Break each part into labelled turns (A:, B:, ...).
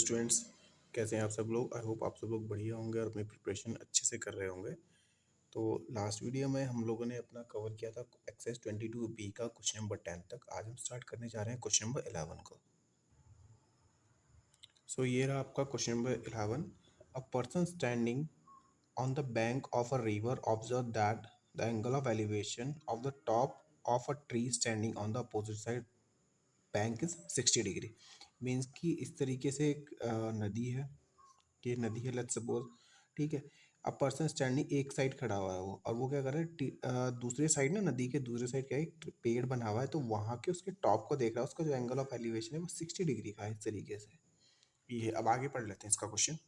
A: Students, कैसे हैं आप सब लोग। आई होप आप सब लोग बढ़िया होंगे और अपनी प्रिपरेशन अच्छे से कर रहे होंगे। तो लास्ट वीडियो में हम लोगों ने अपना कवर किया था एक्सरसाइज 22B का क्वेश्चन नंबर 10 तक। आज हम स्टार्ट करने जा रहे हैं क्वेश्चन नंबर 11 को। सो ये रहा आपका question number 11। A person standing on the bank of a river observe that the angle of elevation of the top of a tree standing on the opposite side bank is 60 degree. Means कि इस तरीके से एक नदी है, ये नदी है लेट्स सपोज, ठीक है। अब पर्सन स्टैंडिंग एक साइड खड़ा हुआ है वो, और वो क्या कर रहा है दूसरे साइड ना, नदी के दूसरे साइड क्या है, एक पेड़ बना हुआ है, तो वहाँ के उसके टॉप को देख रहा है। उसका जो एंगल ऑफ एलिवेशन है वो 60 डिग्री का है इस तरीके से। ये अब आगे पढ़ लेते हैं इसका क्वेश्चन।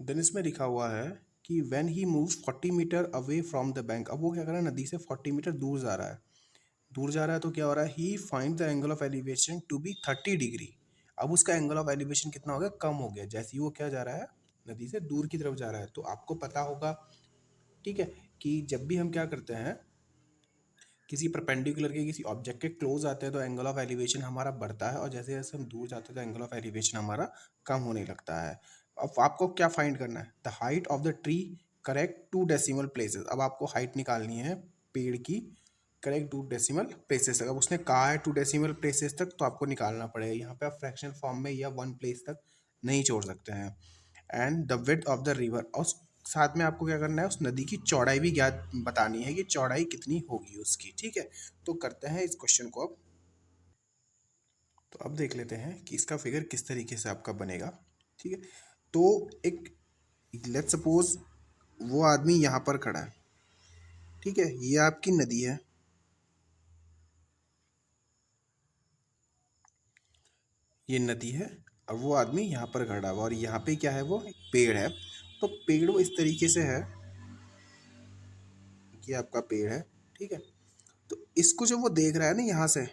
A: देन इसमें लिखा हुआ है कि when he moves 40 metre away from the bank. अब वो क्या कर रहा है, नदी से 40 मीटर दूर जा रहा है। दूर जा रहा है तो क्या हो रहा है, he find the angle of elevation to be 30 degree. अब उसका एंगल ऑफ एलिवेशन कितना हो गया, कम हो गया, जैसे ही वो क्या जा रहा है, नदी से दूर की तरफ जा रहा है। तो आपको पता होगा, ठीक है, कि जब भी हम क्या करते हैं, किसी परपेंडिकुलर के किसी ऑब्जेक्ट के क्लोज आते हैं तो एंगल ऑफ एलिवेशन हमारा बढ़ता है, और जैसे जैसे हम दूर जाते हैं तो एंगल ऑफ एलिवेशन हमारा कम होने लगता है। अब आपको क्या फाइंड करना है, the height of the tree correct 2 decimal places. अब आपको हाइट निकालनी है पेड़ की करेक्ट 2 डेसिमल प्लेसेस तक। अब उसने कहा है 2 डेसिमल प्लेसेस तक, तो आपको निकालना पड़ेगा। यहाँ पे आप फ्रैक्शनल फॉर्म में या 1 प्लेस तक नहीं छोड़ सकते हैं। And the width of the river, और साथ में आपको क्या करना है, उस नदी की चौड़ाई भी ज्ञात बतानी है कि चौड़ाई कितनी होगी उसकी, ठीक है। तो करते हैं इस क्वेश्चन को अब। तो अब देख लेते हैं कि इसका फिगर किस तरीके से आपका बनेगा, ठीक है। तो एक लेट्स सपोज वो आदमी यहाँ पर खड़ा है, ठीक है, ये आपकी नदी है, ये नदी है, और वो आदमी यहाँ पर खड़ा हुआ, और यहाँ पे क्या है, वो एक पेड़ है। तो पेड़ वो इस तरीके से है, ये आपका पेड़ है, ठीक है। तो इसको जब वो देख रहा है ना यहाँ से,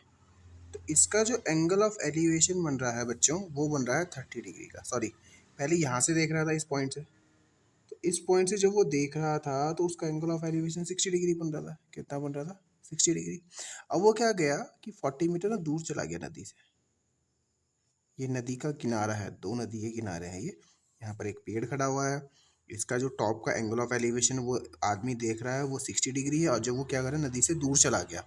A: तो इसका जो एंगल ऑफ एलिवेशन बन रहा है बच्चों, वो बन रहा है 30 डिग्री का। सॉरी, पहले यहाँ से देख रहा था इस पॉइंट से, तो इस पॉइंट से जब वो देख रहा था तो उसका एंगल ऑफ एलिवेशन 60 डिग्री बन रहा था। कितना बन रहा था, 60 डिग्री। अब वो क्या गया कि 40 मीटर ना दूर चला गया नदी से। ये नदी का किनारा है, 2 नदी के किनारे हैं ये। यहाँ पर एक पेड़ खड़ा हुआ है, इसका जो टॉप का एंगल ऑफ एलिवेशन वो आदमी देख रहा है वो 60 डिग्री है, और जब वो क्या करे, नदी से दूर चला गया,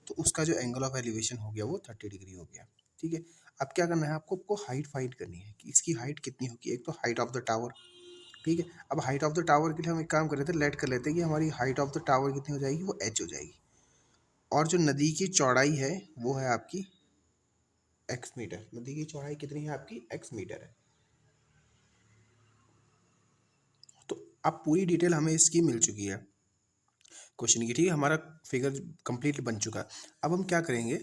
A: तो उसका जो एंगल ऑफ एलिवेशन हो गया वो 30 डिग्री हो गया, ठीक है। अब क्या करना है आपको हाइट फाइंड करनी है कि इसकी हाइट कितनी होगी। एक तो हाइट ऑफ द टावर, ठीक है। अब हाइट ऑफ द टावर के लिए हम एक काम कर लेते हैं, लेट कर लेते हैं कि हमारी हाइट ऑफ द टावर कितनी हो जाएगी, वो h हो जाएगी। और जो नदी की चौड़ाई है वो है आपकी x मीटर। नदी की चौड़ाई कितनी है आपकी, x मीटर है। तो अब पूरी डिटेल हमें इसकी मिल चुकी है क्वेश्चन की, ठीक है। हमारा फिगर कंप्लीटली बन चुका है। अब हम क्या करेंगे,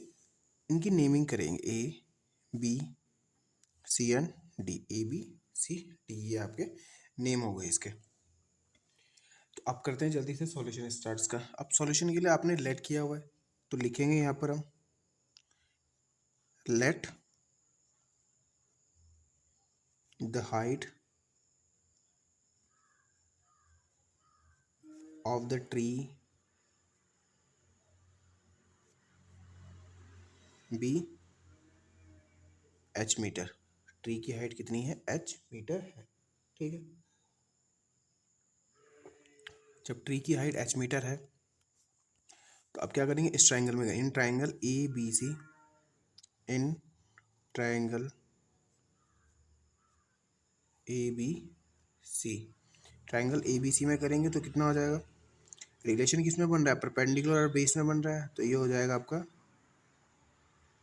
A: इनकी नेमिंग करेंगे, A B C and D. A B C D, ये आपके नेम हो गए इसके। तो अब करते हैं जल्दी से सॉल्यूशन स्टार्ट्स का। अब सॉल्यूशन के लिए आपने लेट किया हुआ है, तो लिखेंगे यहाँ पर हम let the height of the tree be h metre. Tree की हाइट कितनी है, h मीटर है, ठीक है। जब ट्री की हाइट h मीटर है, तो अब क्या करेंगे, इस ट्राइंगल में, in triangle A B C, in triangle A B C, triangle A B C में करेंगे तो कितना हो जाएगा, रिलेशन किस में बन रहा है, परपेंडिकुलर और बेस में बन रहा है, तो ये हो जाएगा आपका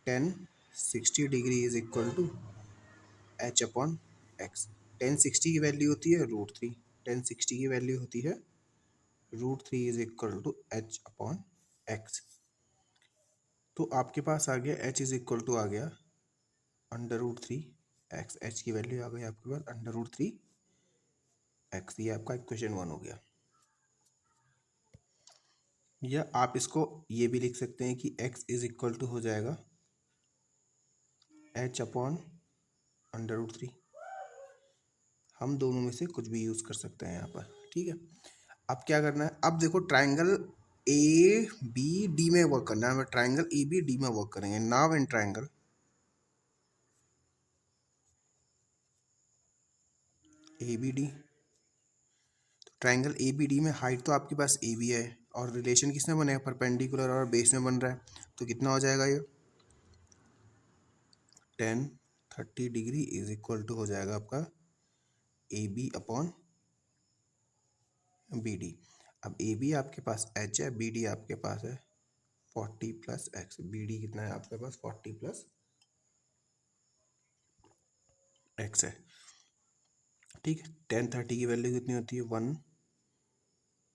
A: 1060 degree is equal to h upon x। 1060 की वैल्यू होती है √3, 1060 की वैल्यू होती है √3 is equal to h upon x। तो आपके पास आ गया h इज इक्वल टू आ गया √3 x। h की वैल्यू आ गई आपके पास √3 x। ये आपका इक्वेशन 1 हो गया। या आप इसको ये भी लिख सकते हैं कि x इज इक्वल टू हो जाएगा h अपॉन √3। हम दोनों में से कुछ भी यूज़ कर सकते हैं यहाँ पर, ठीक है। अब क्या करना है, अब देखो ट्राइंगल ए बी डी में वर्क करना है, ट्राइंगल ए बी डी में वर्क करेंगे। Now in triangle A B D. Triangle A B D में हाइट तो आपके पास ए बी है और रिलेशन किसमें बनेगा, परपेंडिकुलर और बेस में बन रहा है, तो कितना हो जाएगा ये 10 30 डिग्री इज इक्वल टू हो जाएगा आपका A B upon B D. अब ए बी आपके पास एच है, बी डी आपके पास है 40 प्लस एक्स। बी डी कितना है आपके पास 40 प्लस एक्स है, ठीक है। 10 30 की वैल्यू कितनी होती है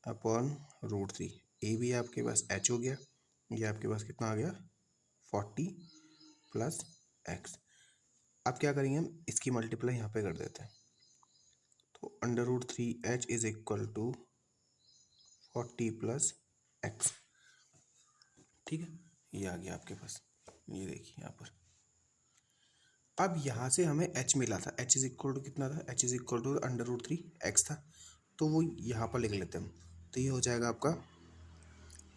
A: 1/√3। ए बी आपके पास एच हो गया, ये आपके पास कितना आ गया 40 प्लस एक्स। अब क्या करेंगे हम, इसकी मल्टीप्लाई यहाँ पे कर देते हैं, तो √3h is equal to 40 plus x, ठीक है। ये आ गया आपके पास, ये देखिए यहाँ पर। अब यहाँ से हमें h मिला था, h इज इक्वल टू कितना था, h is equal to √3x था, तो वो यहाँ पर लिख लेते हैं हम। तो ये हो जाएगा आपका,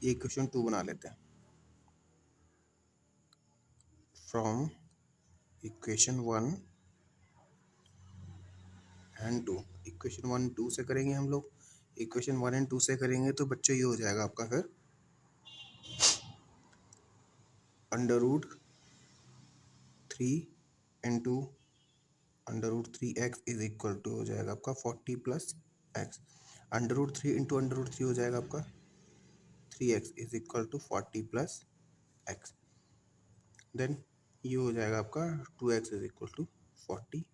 A: ये इक्वेशन 2 बना लेते हैं। फ्रॉम इक्वेशन 1 एंड 2, इक्वेशन 1 2 से करेंगे हम लोग, इक्वेशन 1 एंड 2 से करेंगे तो बच्चों ये हो जाएगा आपका फिर √3 into √3x is equal to हो जाएगा आपका 40 प्लस एक्स। √3 इंटू √3 हो जाएगा आपका 3x is equal to 40 plus x. Then ये हो जाएगा आपका 2x is equal to 40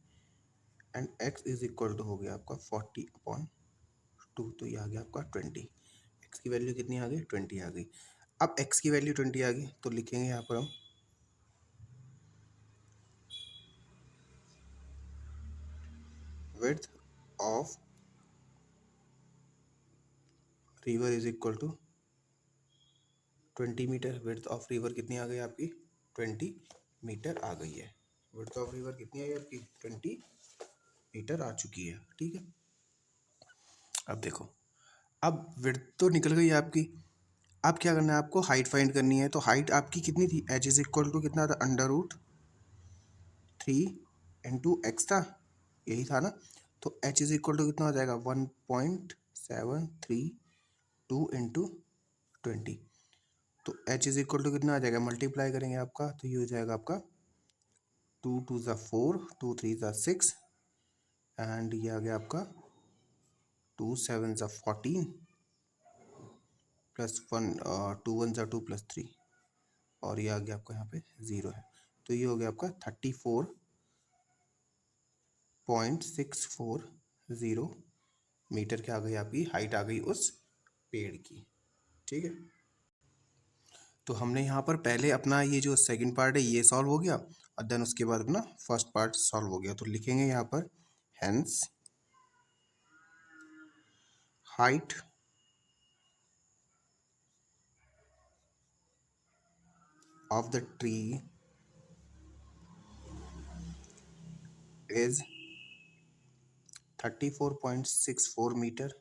A: and x is equal to हो गया आपका 40/2, तो ये आ गया आपका 20। x की वैल्यू कितनी आ गई 20 आ गई। अब x की वैल्यू 20 आ गई तो लिखेंगे यहाँ पर हम width of river is equal to 20 metre. Width of river कितनी आ गई आपकी 20 मीटर आ गई है। विड्थ ऑफ रिवर कितनी आई आपकी 20 मीटर आ चुकी है, ठीक है। अब देखो, अब विड्थ तो निकल गई आपकी, अब क्या करना है आपको, हाइट फाइंड करनी है। तो हाइट आपकी कितनी थी, एच इज इक्वल टू कितना था √3 इंटू एक्स था, यही था ना। तो एच इज इक्वल टू कितना हो जाएगा 1.732 इंटू 20। तो h इज इक्वल टू कितना आ जाएगा, मल्टीप्लाई करेंगे आपका, तो ये हो जाएगा आपका 2 2 ज़ा 4, 2 3 ज़ा 6 एंड ये आ गया आपका 2 7 ज़ा 14 प्लस 1 2 1 ज़ा 2 प्लस 3 और ये आ गया आपका यहाँ पे 0 है। तो ये हो गया आपका 34.640 मीटर क्या आ गई आपकी हाइट आ गई उस पेड़ की, ठीक है। तो हमने यहाँ पर पहले अपना ये जो सेकंड पार्ट है ये सॉल्व हो गया और देन उसके बाद अपना फर्स्ट पार्ट सॉल्व हो गया। तो लिखेंगे यहाँ पर hence height of the tree is 34.64 metre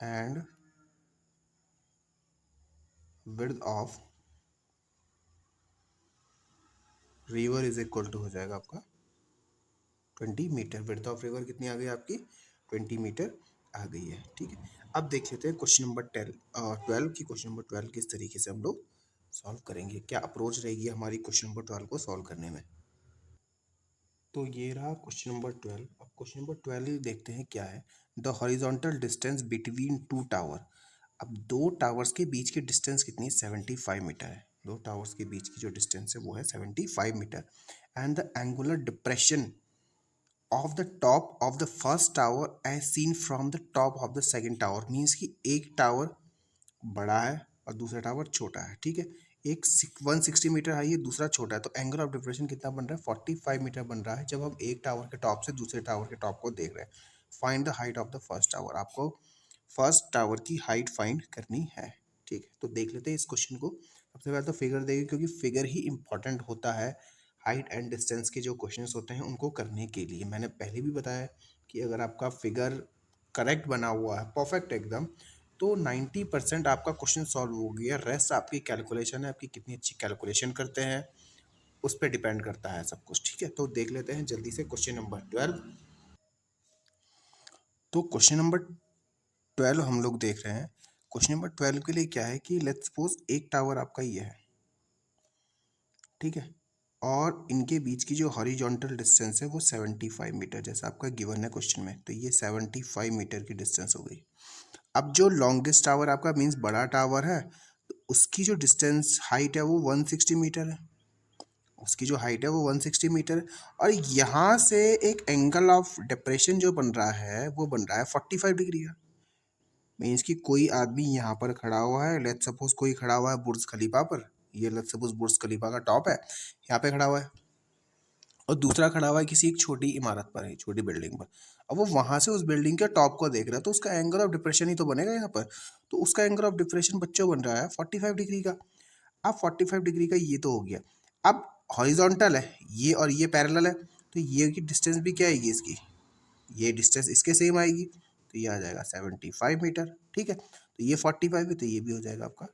A: and width of river is equal to हो जाएगा आपका 20 मीटर। विड्थ ऑफ रिवर कितनी आ गई आपकी 20 मीटर आ गई है, ठीक है। अब देख लेते हैं क्वेश्चन नंबर 12 की। क्वेश्चन नंबर 12 किस तरीके से हम लोग सॉल्व करेंगे, क्या अप्रोच रहेगी हमारी क्वेश्चन नंबर 12 को सॉल्व करने में। तो ये रहा क्वेश्चन नंबर 12। अब क्वेश्चन नंबर 12 देखते हैं क्या है। The horizontal distance between two tower. अब दो टावर्स के बीच की डिस्टेंस कितनी 75 मीटर है। दो टावर्स के बीच की जो डिस्टेंस है वो है 75 metre and the angular depression of the top of the first tower as seen from the top of the second tower. Means कि एक टावर बड़ा है और दूसरा टावर छोटा है, ठीक है। एक 160 मीटर हाई है, दूसरा छोटा है, तो एंगल ऑफ डिप्रेशन कितना बन रहा है 45 मीटर बन रहा है जब हम एक टावर के टॉप से दूसरे टावर के टॉप को देख रहे हैं। Find the height of the first tower. आपको फर्स्ट टावर की हाइट फाइंड करनी है, ठीक है। तो देख लेते हैं इस क्वेश्चन को। सबसे पहले तो फिगर देगी क्योंकि फिगर ही इंपॉर्टेंट होता है हाइट एंड डिस्टेंस के जो क्वेश्चंस होते हैं उनको करने के लिए। मैंने पहले भी बताया कि अगर आपका फिगर करेक्ट बना हुआ है परफेक्ट एकदम, तो 90% आपका क्वेश्चन सॉल्व हो गया। रेस्ट आपकी कैलकुलेशन है, आपकी कितनी अच्छी कैलकुलेशन करते हैं उस पर डिपेंड करता है सब कुछ, ठीक है। तो देख लेते हैं जल्दी से क्वेश्चन नंबर 12। तो क्वेश्चन नंबर 12 हम लोग देख रहे हैं। क्वेश्चन नंबर 12 के लिए क्या है कि लेट्स सपोज एक टावर आपका ये है, ठीक है, और इनके बीच की जो हॉरिजॉन्टल डिस्टेंस है वो 75 मीटर, जैसा आपका गिवन है क्वेश्चन में। तो ये 75 मीटर की डिस्टेंस हो गई। अब जो लॉन्गेस्ट टावर आपका मीन्स बड़ा टावर है, तो उसकी जो डिस्टेंस हाइट है वो 160 मीटर है। उसकी जो हाइट है वो 160 मीटर है। और यहाँ से एक एंगल ऑफ डिप्रेशन जो बन रहा है वो बन रहा है 45 डिग्री का। मीन्स कि कोई आदमी यहाँ पर खड़ा हुआ है, लेट्स सपोज कोई खड़ा हुआ है बुर्ज खलीफा पर, ये लेट्स सपोज बुर्ज खलीफा का टॉप है, यहाँ पे खड़ा हुआ है, और दूसरा खड़ा हुआ है किसी एक छोटी इमारत पर है, छोटी बिल्डिंग पर। अब वो वहां से उस बिल्डिंग के टॉप को देख रहा है, तो उसका एंगल ऑफ डिप्रेशन ही तो बनेगा यहाँ पर। तो उसका एंगल ऑफ डिप्रेशन बच्चों बन रहा है 45 डिग्री का। अब 45 डिग्री का ये तो हो गया। अब हॉरिजॉन्टल है ये और ये पैरेलल है, तो ये की डिस्टेंस भी क्या आएगी इसकी, ये डिस्टेंस इसके सेम आएगी, तो ये आ जाएगा 75 मीटर। ठीक है, तो ये 45 है, तो ये भी हो जाएगा आपका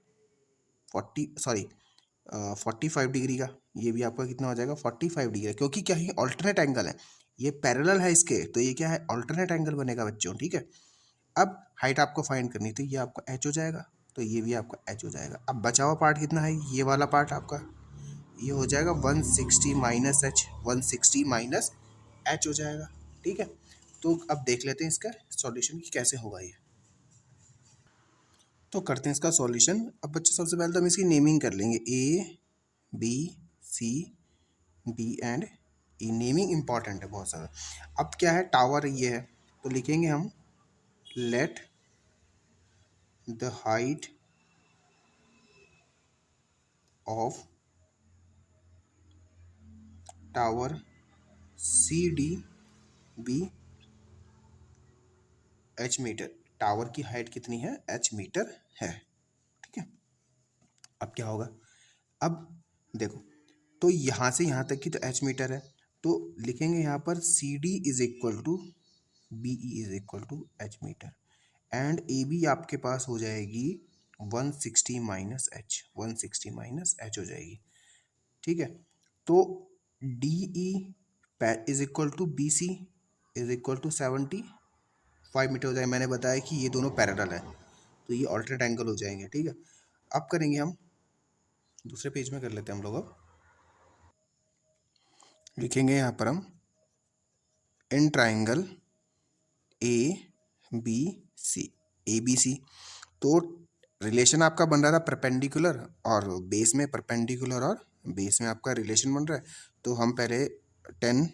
A: 45 डिग्री का। ये भी आपका कितना हो जाएगा 45 डिग्री, क्योंकि क्या है ऑल्टरनेट एंगल है, ये पैरेलल है इसके, तो ये क्या है ऑल्टरनेट एंगल बनेगा बच्चों। ठीक है, अब हाइट आपको फाइंड करनी, तो ये आपका एच हो जाएगा, तो ये भी आपका एच हो जाएगा। अब बचा हुआ पार्ट कितना है, ये वाला पार्ट आपका ये हो जाएगा 160 माइनस एच, 160 माइनस एच हो जाएगा। ठीक है, तो अब देख लेते हैं इसका सॉल्यूशन कि कैसे होगा ये। तो करते हैं इसका सॉल्यूशन। अब बच्चे सबसे पहले तो हम इसकी नेमिंग कर लेंगे, A B C D and E. Naming important है बहुत ज़्यादा। अब क्या है टावर ये है, तो लिखेंगे हम let the height of tower C D be H metre. Tower की हाइट कितनी है, एच मीटर है। ठीक है, अब क्या होगा, अब देखो, तो यहाँ से यहाँ तक की तो एच मीटर है, तो लिखेंगे यहाँ पर C D is equal to B E is equal to H metre, and A B आपके पास हो जाएगी 160 माइनस एच, 160 माइनस एच हो जाएगी। ठीक है, तो D E is equal to B C is equal to 75 metre हो जाएगा। मैंने बताया कि ये दोनों पैरेलल है, तो ये ऑल्टरनेट एंगल हो जाएंगे। ठीक है, अब करेंगे हम दूसरे पेज में कर लेते हैं हम लोग। अब लिखेंगे यहाँ पर हम in triangle A B C, A B C. तो रिलेशन आपका बन रहा था परपेंडिकुलर और बेस में, परपेंडिकुलर और बेस में आपका रिलेशन बन रहा है। तो हम पहले tan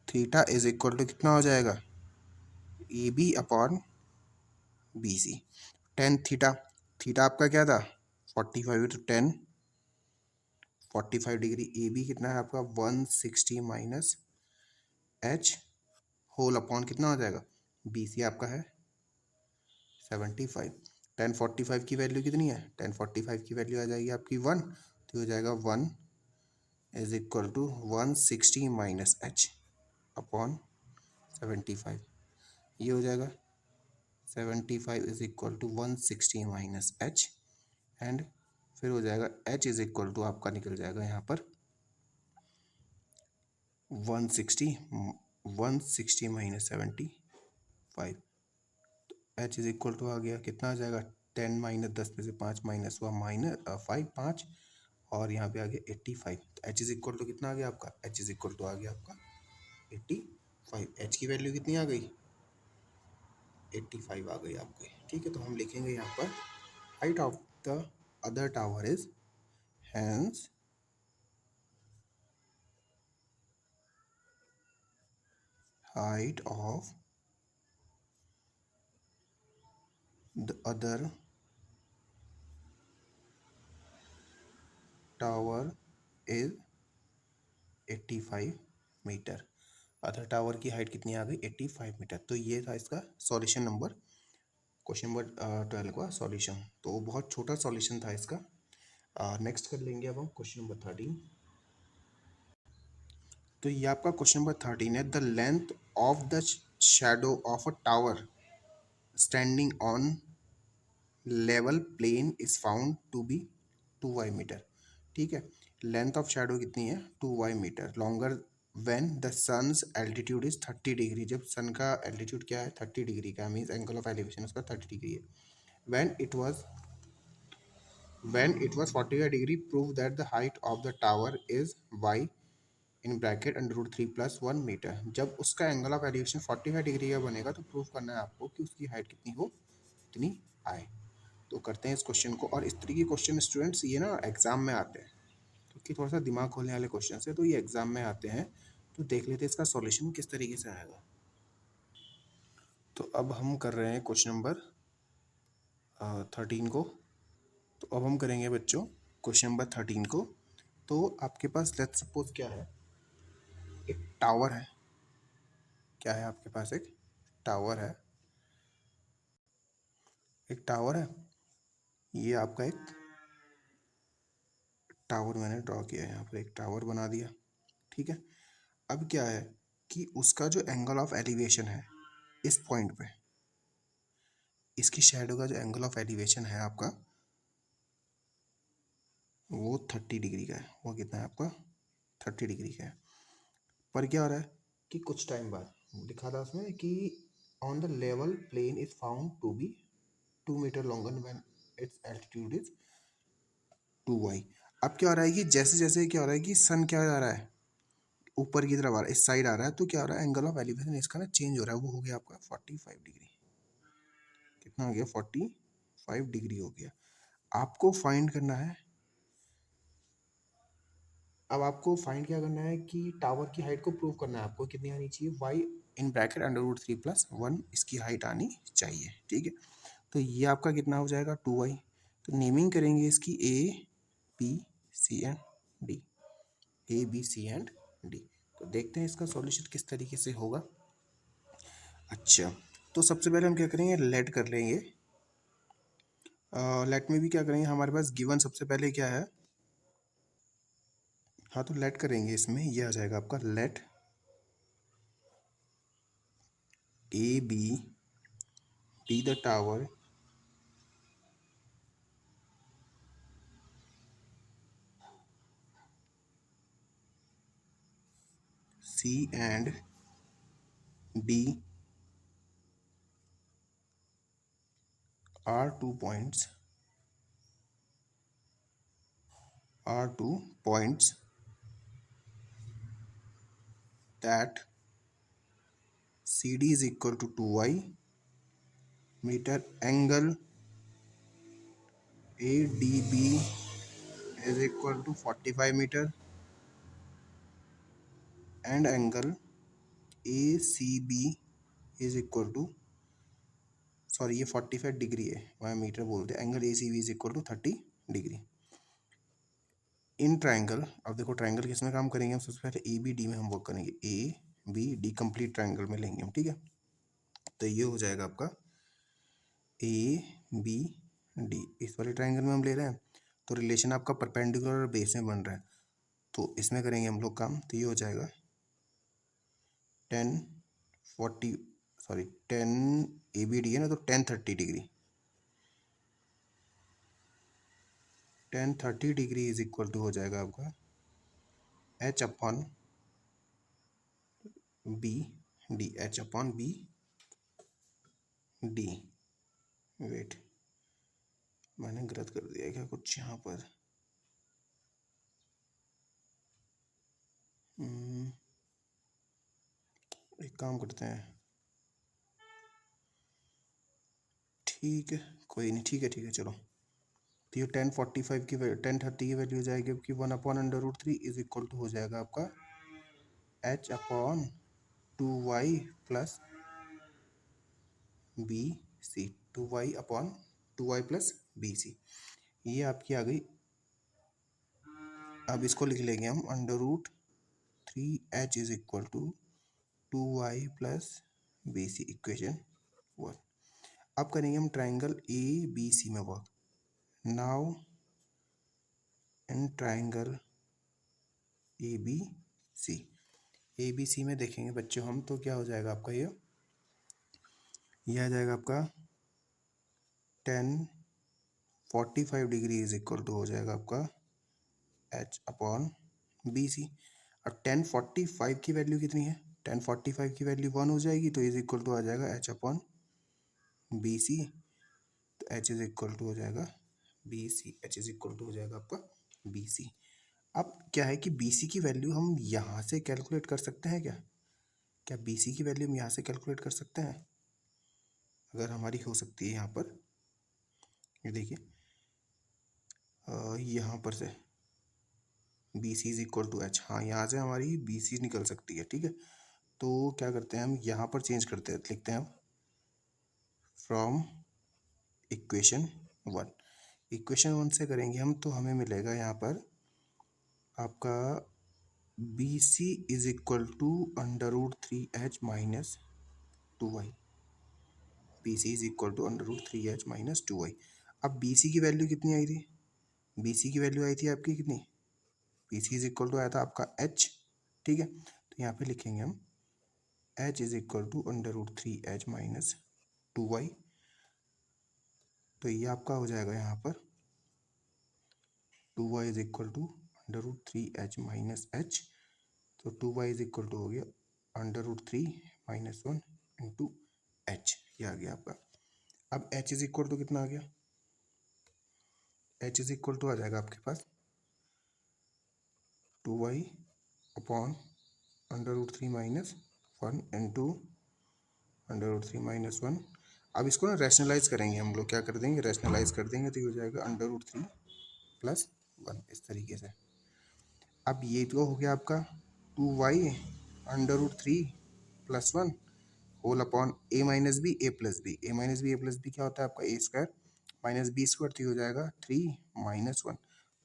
A: theta is equal to कितना हो जाएगा, A B upon B C. Tan theta, theta आपका क्या था 45, तो 10 45 डिग्री। ए बी कितना है आपका 160 माइनस एच होल अपॉन कितना हो जाएगा, बी सी आपका है 75। 1045 की वैल्यू कितनी है, 1045 की वैल्यू आ जाएगी आपकी 1, तो हो जाएगा 1 is equal to 160 minus H upon 75। ये हो जाएगा 75 is equal to 160 minus H, and फिर हो जाएगा एच इज इक्वल टू आपका निकल जाएगा यहाँ पर 160 minus 75। H is equal to आ गया कितना आ जाएगा 10 माइनस 10 में से 5 माइनस हुआ माइनस 5 5, और यहाँ पे आ गया 85। तो एच इज इक्वल टू कितना आ गया आपका, एच इज इक्वल टू आ गया आपका 85। एच की वैल्यू कितनी आ गई 85 आ गई आपकी। ठीक है, तो हम लिखेंगे यहाँ पर height of the other tower is hence height of the other tower is 85 metre. Other tower की हाइट कितनी आ गई 85 मीटर। तो ये था इसका सॉल्यूशन नंबर, क्वेश्चन नंबर 12 का सॉल्यूशन। तो बहुत छोटा सॉल्यूशन था इसका। नेक्स्ट कर लेंगे अब हम क्वेश्चन नंबर 13। तो ये आपका क्वेश्चन नंबर 13 है, the length of the shadow of a tower standing on level plane is found to be 2y metre. ठीक है, लेंथ ऑफ शैडो कितनी है 2y metre. Longer when the sun's altitude is 30 degree, जब sun का altitude क्या है 30 degree का, means angle of elevation उसका 30 डिग्री है. When it was when it was 45 degree, prove that the height of the tower is y in bracket under root 3+1 metre. जब उसका angle of elevation 45 degree का बनेगा तो prove करना है आपको कि उसकी हाइट कितनी हो, कितनी आए. तो करते हैं इस क्वेश्चन को. और इस तरीके के क्वेश्चन स्टूडेंट्स ये ना एग्जाम में आते हैं, क्योंकि थोड़ा सा दिमाग खोलने वाले क्वेश्चन है, तो ये एग्जाम में आते हैं. तो देख लेते हैं इसका सॉल्यूशन किस तरीके से आएगा. तो अब हम कर रहे हैं क्वेश्चन नंबर 13 को. तो अब हम करेंगे बच्चों क्वेश्चन नंबर 13 को. तो आपके पास लेट्स सपोज क्या है, एक टावर है. क्या है आपके पास, एक टावर है. एक टावर है, ये आपका एक टावर मैंने ड्रॉ किया है, यहाँ पर एक टावर बना दिया. ठीक है. अब क्या है कि उसका जो एंगल ऑफ एलिवेशन है इस पॉइंट पे, इसकी शैडो का जो एंगल ऑफ एलिवेशन है आपका वो 30 डिग्री का है. वो कितना है आपका 30 डिग्री का है. पर क्या हो रहा है कि कुछ टाइम बाद लिखा था उसमें कि on the level plane is found to be 2 metre longer when its altitude is 2y. अब क्या हो रहा है कि जैसे जैसे क्या हो रहा है कि सन क्या आ रहा है ऊपर की तरफ आ रहा है, इस साइड आ रहा है, तो क्या हो रहा है एंगल ऑफ एलिवेशन इसका ना चेंज हो रहा है. वो हो गया आपका 45 डिग्री. कितना हो गया 45 डिग्री हो गया. आपको फाइंड करना है, अब आपको फाइंड क्या करना है कि टावर की हाइट को प्रूव करना है आपको. कितनी आनी चाहिए, y in bracket under root 3+1 इसकी हाइट आनी चाहिए. ठीक है. तो ये आपका कितना हो जाएगा 2y. तो नेमिंग करेंगे इसकी A B C and D. A B C and D. तो देखते हैं इसका सॉल्यूशन किस तरीके से होगा. अच्छा, तो सबसे पहले हम क्या करेंगे, लेट कर लेंगे. लेट में भी क्या करेंगे, हमारे पास गिवन सबसे पहले क्या है. हाँ, तो लेट करेंगे, इसमें ये आ जाएगा आपका let A B D the tower C and D are two points that CD is equal to 2y meter, angle ADB is equal to 45 meter and angle ACB is equal to, sorry ये 45 degree है, वहाँ metre बोलते हैं. Angle ACB is equal to 30 degree. In triangle, अब देखो triangle किस में काम करेंगे हम, सबसे पहले ABD में हम वर्क करेंगे. ABD कंप्लीट ट्राइंगल में लेंगे हम. ठीक है. तो ये हो जाएगा आपका ABD. इस वाले ट्राइंगल में हम ले रहे हैं, तो रिलेशन आपका परपेंडिकुलर और बेस में बन रहा है. तो इसमें करेंगे हम लोग काम. तो ये हो जाएगा 10 ABD है ना, तो 10 30 degree. 10 30 degree is equal to हो जाएगा आपका H/BD. H/BD. वेट, मैंने गलत कर दिया क्या कुछ यहाँ पर. एक काम करते हैं, ठीक है कोई नहीं, ठीक है चलो. तो ये 10 45 की 10 30 की वैल्यू हो जाएगी कि 1/√3 इज इक्वल टू हो जाएगा आपका H/2y plus BC. 2y plus BC, ये आपकी आ गई. अब इसको लिख लेंगे हम √3H is equal to 2y plus BC, equation 1. अब करेंगे हम ट्राइंगल ABC में work. Now in triangle ABC में देखेंगे बच्चों हम, तो क्या हो जाएगा आपका ये आ जाएगा आपका 10 45 डिग्री इज इक्वल टू हो जाएगा आपका H/BC. अब 1045 की वैल्यू कितनी है, 1045 की वैल्यू 1 हो जाएगी, तो इज इक्वल टू आ जाएगा एच अपॉन बी सी। तो एच इज इक्वल टू हो जाएगा B C, H is equal to हो जाएगा आपका बी सी। अब क्या है कि बी सी की वैल्यू हम यहाँ से कैलकुलेट कर सकते हैं क्या, क्या बी सी की वैल्यू हम यहाँ से कैलकुलेट कर सकते हैं, अगर हमारी हो सकती है यहाँ पर, ये देखिए यहाँ पर से B C is equal to H, हाँ यहाँ से हमारी बी सी निकल सकती है, ठीक है। तो क्या करते हैं हम यहाँ पर चेंज करते हैं, लिखते हैं हम फ्रॉम इक्वेशन 1, इक्वेशन 1 से करेंगे हम, तो हमें मिलेगा यहाँ पर आपका B C is equal to under root 3h minus 2y, B C is equal to under root 3h minus 2y। अब बी सी की वैल्यू कितनी आई थी, बी सी की वैल्यू आई थी आपकी कितनी, B C is equal to आया था आपका h, ठीक है। तो यहाँ पे लिखेंगे हम h is equal to under root 3h minus 2y। तो ये आपका हो जाएगा यहाँ पर 2y is equal to under root 3h minus h, तो 2y इज इक्वल टू हो गया under root 3 minus 1 into H, ये आ गया आपका। अब h इज इक्वल टू कितना आ गया, h इज इक्वल टू आ जाएगा आपके पास 2y upon under root 3 minus 1 into under root 3 minus 1। अब इसको ना रैशनलाइज करेंगे हम लोग, क्या कर देंगे, रैशनलाइज कर देंगे, तो ये हो जाएगा अंडर रूट 3 प्लस 1 इस तरीके से। अब ये तो हो गया आपका 2y under root 3 plus 1 whole upon A minus B A plus B, A minus B A plus B क्या होता है आपका A square minus B square, तो ये हो जाएगा 3 माइनस 1।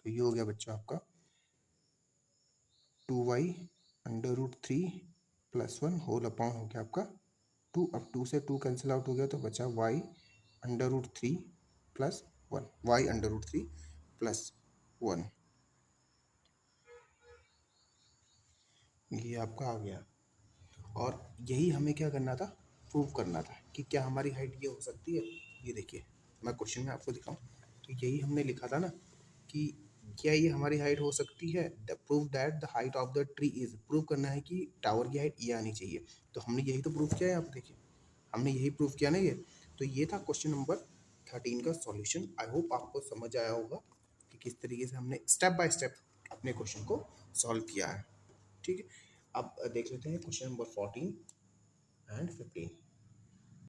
A: तो ये हो गया बच्चा आपका 2y under root 3 plus 1 whole upon हो गया आपका 2। अब 2 से 2 कैंसिल आउट हो गया, तो बचा y under root 3 plus 1, y under root 3 plus 1, ये आपका आ गया। और यही हमें क्या करना था, प्रूव करना था कि क्या हमारी हाइट ये हो सकती है। ये देखिए मैं क्वेश्चन में आपको दिखाऊं, तो यही हमने लिखा था ना कि क्या ये हमारी हाइट हो सकती है, prove that the height of the tree is, prove करना है कि टावर की हाइट ये आनी चाहिए। तो हमने यही तो प्रूव किया है, आप देखिए हमने यही प्रूव किया ना ये। तो ये था क्वेश्चन नंबर 13 का सॉल्यूशन। आई होप आपको समझ आया होगा कि किस तरीके से हमने स्टेप बाय स्टेप अपने क्वेश्चन को सॉल्व किया है, ठीक है। अब देख लेते हैं क्वेश्चन नंबर 14 एंड 15।